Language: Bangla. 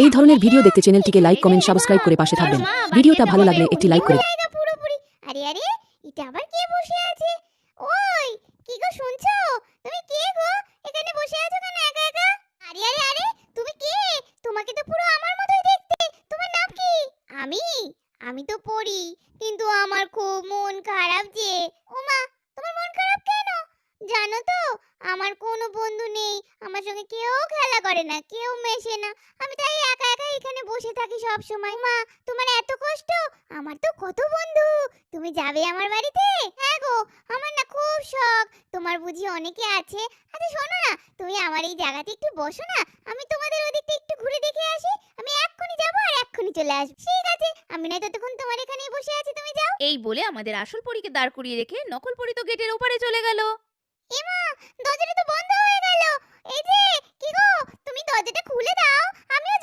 এই ধরনের ভিডিও দেখতে চ্যানেলটিকে লাইক কমেন্ট সাবস্ক্রাইব করে পাশে থাকবেন। ভিডিওটা ভালো লাগলে একটি লাইক করে পুরোপুরি। আরে আরে, এটা আবার কে বসে আছে? ওই, কি গো শুনছো? তুমি কে গো? এখানে বসে আছো কেন একা একা? আরে আরে আরে, তুমি কে? তোমাকে তো পুরো আমার মতোই দেখতে। তোমার নাম কি? আমি আমি তো পড়ি, কিন্তু আমার খুব মন খারাপ যে। ওমা, তোমার মন খারাপ কেন? জানো তো, আমার কোনো বন্ধু নেই, আমার সঙ্গে কেউ খেলা করে না, কেউ মেশে না। আমি তাই একা একা এখানে বসে থাকি সব সময়। মা, তোমার এত কষ্ট? আমার তো কত বন্ধু। তুমি যাবে আমার বাড়িতে? হ্যাঁ গো, আমার না খুব শখ। তোমার বুঝি অনেকে আছে? আচ্ছা শোনো না, তুমি আমার এই জায়গাতে একটু বসো না, আমি তোমাদের ওদিকটা একটু ঘুরে দেখে আসি। আমি এক্ষুনি যাবো আর এক্ষুনি চলে আসবো। ঠিক আছে, আমি নয় ততক্ষণ তোমার এখানেই বসে আছি, তুমি যাও। এই বলে আমাদের আসল পরীকে দাঁড় করিয়ে রেখে নকল পরী তো গেটের ওপারে চলে গেল। এমা, দরজাটা তো বন্ধ হয়ে গেল। এই যে, কি গো, তুমি দরজাটা খুলে দাও। আমিও